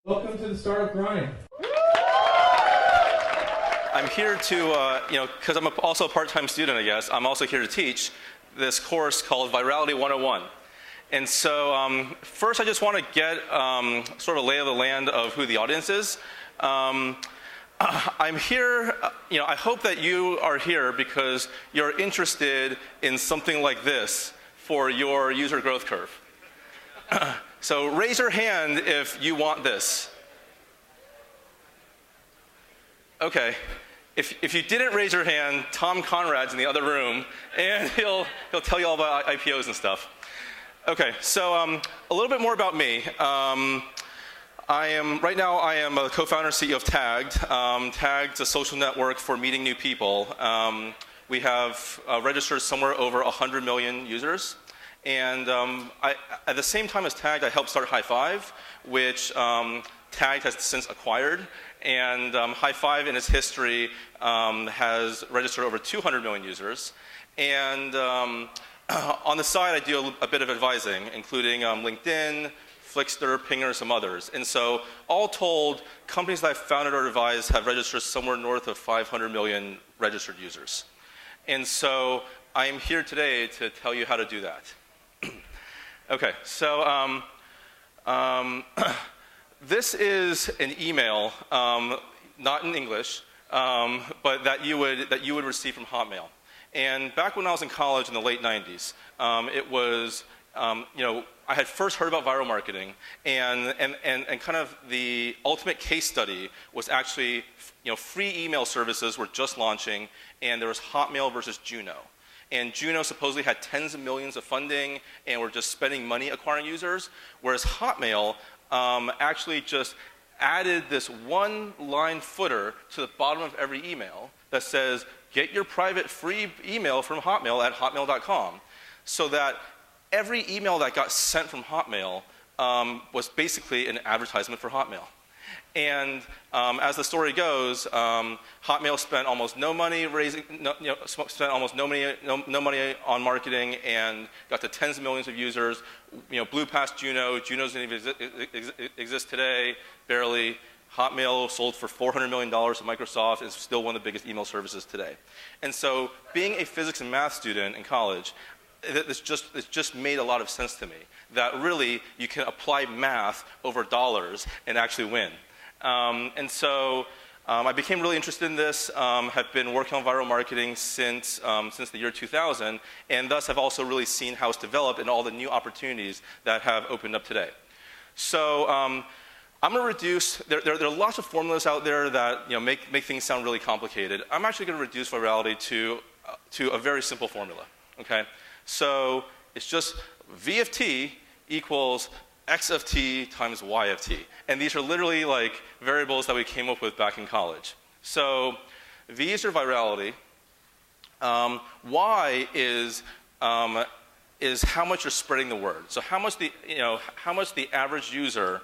Welcome to the Startup Grind. I'm here to, because I'm also a part-time student, I guess, I'm also here to teach this course called Virality 101. And so first I just want to get sort of a lay of the land of who the audience is. I'm here, I hope that you are here because you're interested in something like this for your user growth curve. So raise your hand if you want this. Okay. If you didn't raise your hand, Tom Conrad's in the other room, and he'll tell you all about IPOs and stuff. Okay, so a little bit more about me. Right now I am a co-founder and CEO of Tagged. Tagged's a social network for meeting new people. We have registered somewhere over 100 million users. And at the same time as Tagged, I helped start High Five, which Tagged has since acquired. And High Five in its history has registered over 200 million users. And on the side, I do a bit of advising, including LinkedIn, Flickster, Pinger, and some others. And so all told, companies that I've founded or advised have registered somewhere north of 500 million registered users. And so I am here today to tell you how to do that. Okay, so this is an email, not in English, but that you would receive from Hotmail. And back when I was in college in the late 90s, it was, I had first heard about viral marketing, and kind of the ultimate case study was actually, free email services were just launching, and there was Hotmail versus Juno. And Juno supposedly had tens of millions of funding, and were just spending money acquiring users, whereas Hotmail actually just added this one-line footer to the bottom of every email that says, get your private free email from Hotmail at hotmail.com, so that every email that got sent from Hotmail was basically an advertisement for Hotmail. And as the story goes, Hotmail spent almost no money no money on marketing, and got to tens of millions of users. Blew past Juno. Juno doesn't even exist today, barely. Hotmail sold for $400 million to Microsoft. It's still one of the biggest email services today. And so, being a physics and math student in college, it's just made a lot of sense to me that really you can apply math over dollars and actually win. And so I became really interested in this, have been working on viral marketing since the year 2000, and thus have also really seen how it's developed and all the new opportunities that have opened up today. So I'm going to reduce, there are lots of formulas out there that make things sound really complicated. I'm actually going to reduce virality to a very simple formula. Okay? So it's just V of t equals x of t times y of t. And these are literally like variables that we came up with back in college. So V is your virality. Y is how much you're spreading the word. So how much the average user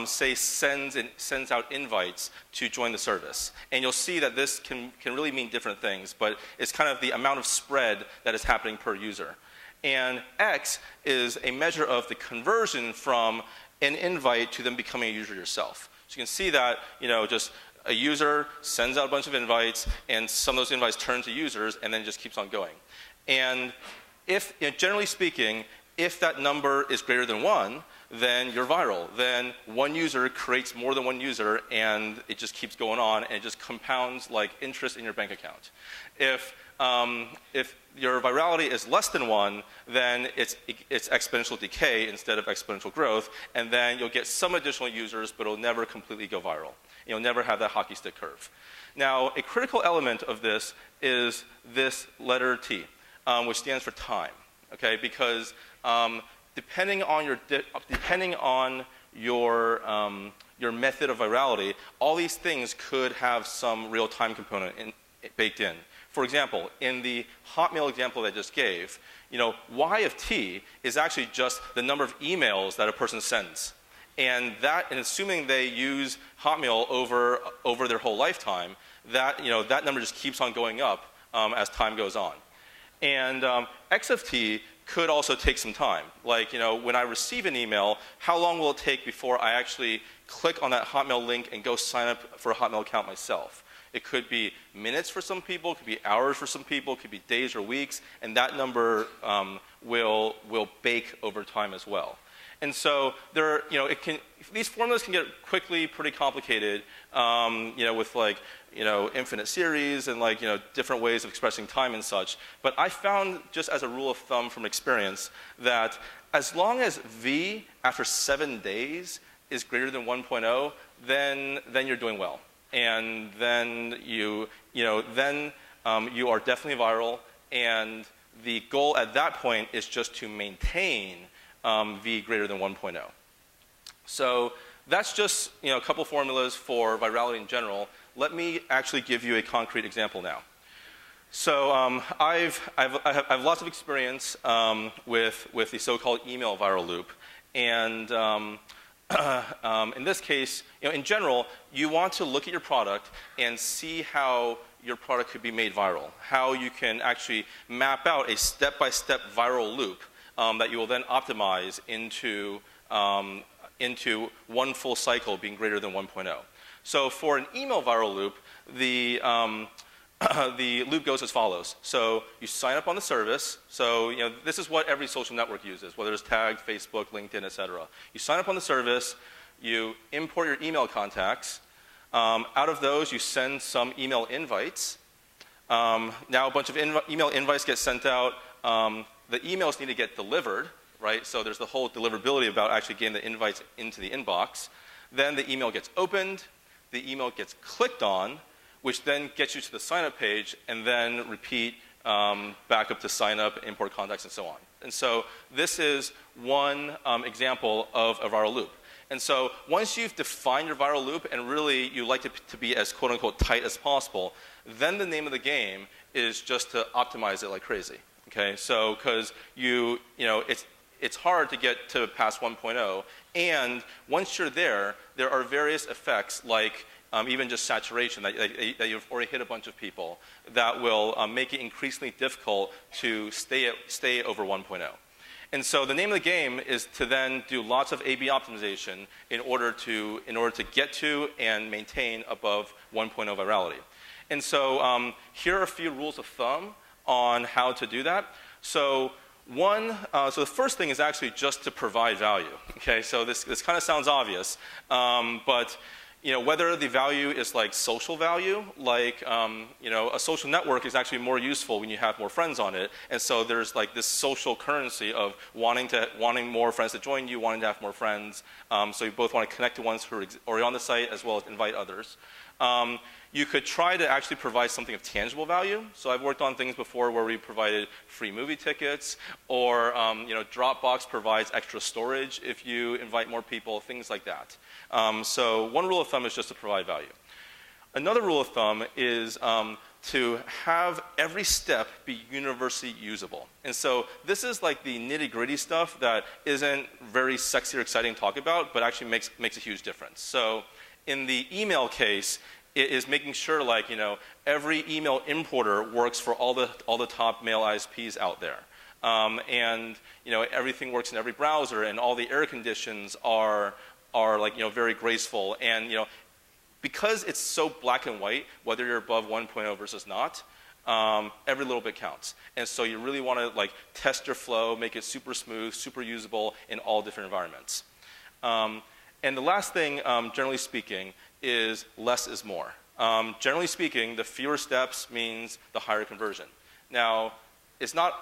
say sends out invites to join the service. And you'll see that this can really mean different things, but it's kind of the amount of spread that is happening per user. And X is a measure of the conversion from an invite to them becoming a user yourself. So you can see that, just a user sends out a bunch of invites, and some of those invites turn to users, and then it just keeps on going. And if, generally speaking, if that number is greater than 1, then you're viral. Then one user creates more than one user, and it just keeps going on, and it just compounds like interest in your bank account. If your virality is less than 1, then it's exponential decay instead of exponential growth, and then you'll get some additional users, but it'll never completely go viral. You'll never have that hockey stick curve. Now, a critical element of this is this letter T, which stands for time. Okay, because depending on your method of virality, all these things could have some real time component baked in. For example, in the Hotmail example that I just gave, y of t is actually just the number of emails that a person sends. And assuming they use Hotmail over their whole lifetime, that number just keeps on going up as time goes on. And x of t could also take some time. Like, when I receive an email, how long will it take before I actually click on that Hotmail link and go sign up for a Hotmail account myself. It could be minutes for some people, it could be hours for some people, it could be days or weeks, and that number will bake over time as well. And so there, these formulas can get quickly pretty complicated, with like, infinite series and like, different ways of expressing time and such. But I found, just as a rule of thumb from experience, that as long as V after 7 days is greater than 1.0, then you're doing well. And then you are definitely viral, and the goal at that point is just to maintain V greater than 1.0. So that's just a couple formulas for virality in general. Let me actually give you a concrete example now. So I have lots of experience with the so-called email viral loop, and in this case, in general, you want to look at your product and see how your product could be made viral, how you can actually map out a step-by-step viral loop that you will then optimize into one full cycle being greater than 1.0. So for an email viral loop, the loop goes as follows. So you sign up on the service. So this is what every social network uses, whether it's tagged, Facebook, LinkedIn, etc. You sign up on the service. You import your email contacts. Out of those, you send some email invites. Now a bunch of email invites get sent out. The emails need to get delivered, right? So there's the whole deliverability about actually getting the invites into the inbox. Then the email gets opened. The email gets clicked on, which then gets you to the sign-up page, and then repeat back up to sign up, import contacts, and so on. And so this is one example of a viral loop. And so once you've defined your viral loop, and really you like it to be as quote-unquote tight as possible, then the name of the game is just to optimize it like crazy. Okay, so because it's hard to get to past 1.0, and once you're there are various effects like even just saturation that you've already hit a bunch of people that will make it increasingly difficult to stay over 1.0. And so the name of the game is to then do lots of A/B optimization in order to get to and maintain above 1.0 virality. And so here are a few rules of thumb on how to do that. So so the first thing is actually just to provide value. Okay, so this kind of sounds obvious, but whether the value is like social value, like a social network is actually more useful when you have more friends on it, and so there's like this social currency of wanting more friends to join you, wanting to have more friends. So you both want to connect to ones who are already on the site as well as invite others. You could try to actually provide something of tangible value. So I've worked on things before where we provided free movie tickets, or Dropbox provides extra storage if you invite more people, things like that. So one rule of thumb is just to provide value. Another rule of thumb is to have every step be universally usable. And so this is like the nitty-gritty stuff that isn't very sexy or exciting to talk about, but actually makes a huge difference. So in the email case, it is making sure like every email importer works for all the top mail ISPs out there, and everything works in every browser, and all the error conditions are like very graceful, and because it's so black and white, whether you're above 1.0 versus not, every little bit counts. And so you really want to like test your flow, make it super smooth, super usable in all different environments. And the last thing, generally speaking, is less is more. Generally speaking, the fewer steps means the higher conversion. Now, it's not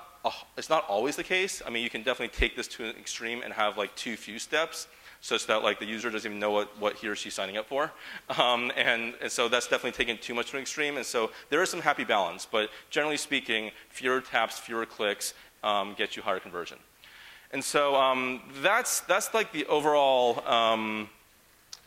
always the case. I mean, you can definitely take this to an extreme and have like too few steps, such that like the user doesn't even know what he or she's signing up for. And so that's definitely taken too much to an extreme. And so there is some happy balance, but generally speaking, fewer taps, fewer clicks get you higher conversion. And so that's like the overall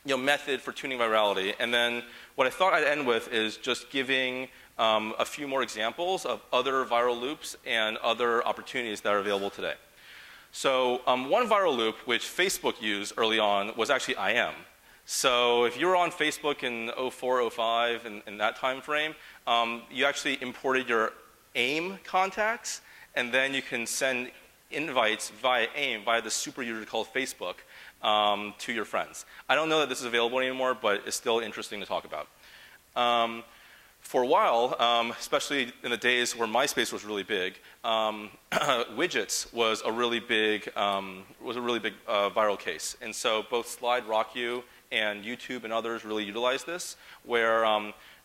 method for tuning virality. And then what I thought I'd end with is just giving a few more examples of other viral loops and other opportunities that are available today. So one viral loop which Facebook used early on was actually IM. So if you were on Facebook in 04, 05, in that time frame, you actually imported your AIM contacts, and then you can send invites via AIM, via the super user called Facebook, to your friends. I don't know that this is available anymore, but it's still interesting to talk about. For a while, especially in the days where MySpace was really big, widgets was a really big viral case. And so both Slide, RockYou, and YouTube and others really utilized this, where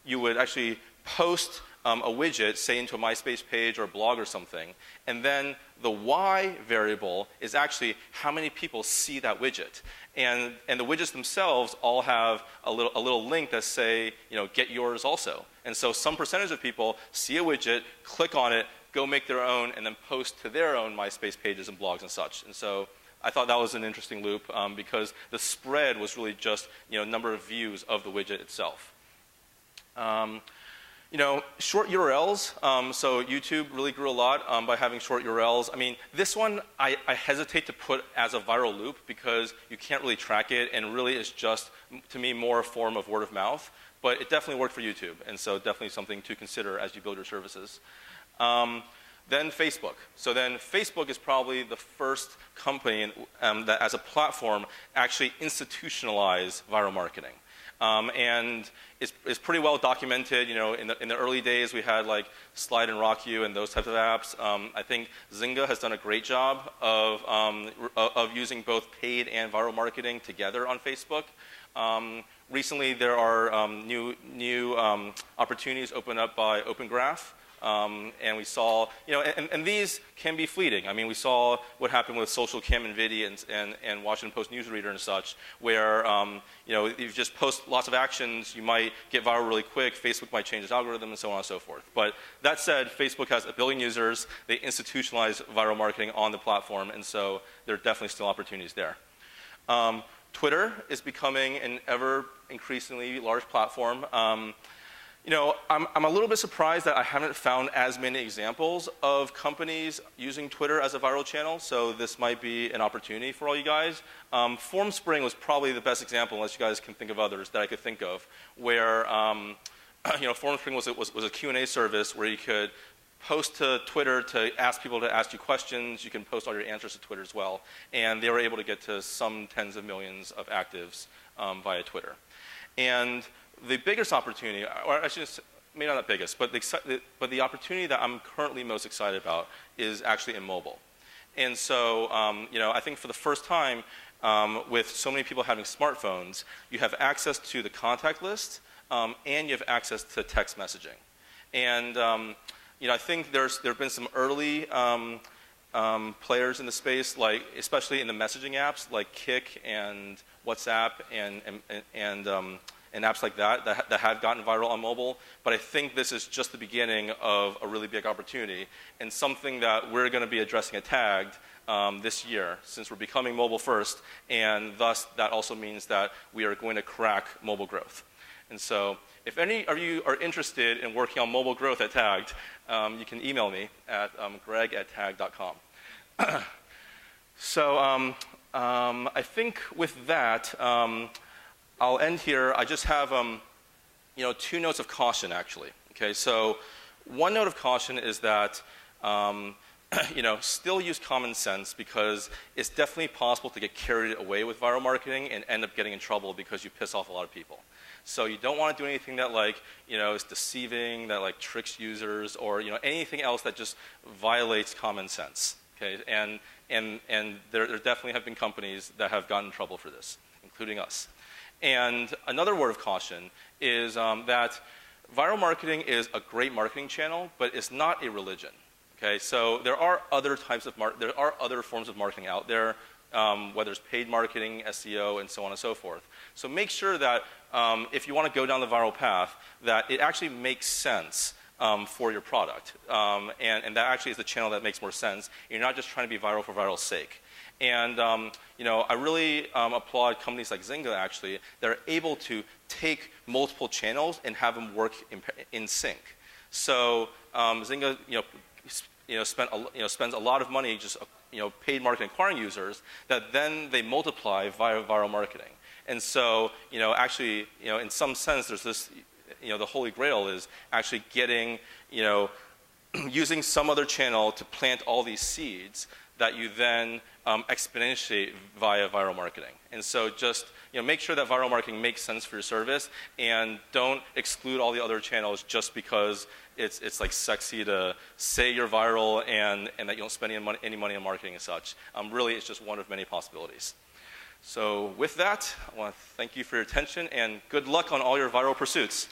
you would actually post a widget, say into a MySpace page or a blog or something, and then the Y variable is actually how many people see that widget. And the widgets themselves all have a little link that say, get yours also. And so some percentage of people see a widget, click on it, go make their own, and then post to their own MySpace pages and blogs and such. And so I thought that was an interesting loop because the spread was really just number of views of the widget itself. Short URLs, so YouTube really grew a lot by having short URLs. I mean, this one I hesitate to put as a viral loop because you can't really track it, and really it's just, to me, more a form of word of mouth. But it definitely worked for YouTube, and so definitely something to consider as you build your services. Then Facebook. So then Facebook is probably the first company that, as a platform, actually institutionalized viral marketing. And it's pretty well documented. In the early days, we had like Slide and RockYou and those types of apps. I think Zynga has done a great job of using both paid and viral marketing together on Facebook. Recently, there are new opportunities opened up by Open Graph. And we saw, and these can be fleeting. I mean, we saw what happened with Social Cam and Vidi and Washington Post Newsreader and such, where, if you just post lots of actions, you might get viral really quick. Facebook might change its algorithm and so on and so forth. But that said, Facebook has 1 billion users. They institutionalize viral marketing on the platform, and so there are definitely still opportunities there. Twitter is becoming an ever increasingly large platform. I'm a little bit surprised that I haven't found as many examples of companies using Twitter as a viral channel, so this might be an opportunity for all you guys. FormSpring was probably the best example, unless you guys can think of others that I could think of, where FormSpring was a Q&A service where you could post to Twitter to ask people to ask you questions. You can post all your answers to Twitter as well, and they were able to get to some tens of millions of actives via Twitter. And the biggest opportunity, or I should say, maybe not the biggest, but the opportunity that I'm currently most excited about is actually in mobile. And so, I think for the first time, with so many people having smartphones, you have access to the contact list, and you have access to text messaging. And I think there have been some early players in the space, like especially in the messaging apps, like Kik and WhatsApp and apps like that have gotten viral on mobile. But I think this is just the beginning of a really big opportunity and something that we're going to be addressing at Tagged this year, since we're becoming mobile first, and thus that also means that we are going to crack mobile growth. And so if any of you are interested in working on mobile growth at Tagged, you can email me at greg@tagged.com. So I think with that, I'll end here. I just have 2 notes of caution, actually. Okay, so one note of caution is that still use common sense, because it's definitely possible to get carried away with viral marketing and end up getting in trouble because you piss off a lot of people. So you don't want to do anything that is deceiving, that tricks users, or anything else that just violates common sense. Okay, and there definitely have been companies that have gotten in trouble for this, including us. And another word of caution is that viral marketing is a great marketing channel, but it's not a religion. Okay, so there are other types of there are other forms of marketing out there, whether it's paid marketing, SEO, and so on and so forth. So make sure that if you want to go down the viral path, that it actually makes sense for your product, and that actually is the channel that makes more sense. You're not just trying to be viral for viral's sake. And I really applaud companies like Zynga, actually, that are able to take multiple channels and have them work in sync. So Zynga, spends a lot of money just paid marketing acquiring users that then they multiply via viral marketing. And so actually in some sense there's this the holy grail is actually getting using some other channel to plant all these seeds that you then exponentiate via viral marketing. And so just make sure that viral marketing makes sense for your service, and don't exclude all the other channels just because it's like sexy to say you're viral and that you don't spend any money on marketing and such. Really, it's just one of many possibilities. So with that, I want to thank you for your attention, and good luck on all your viral pursuits.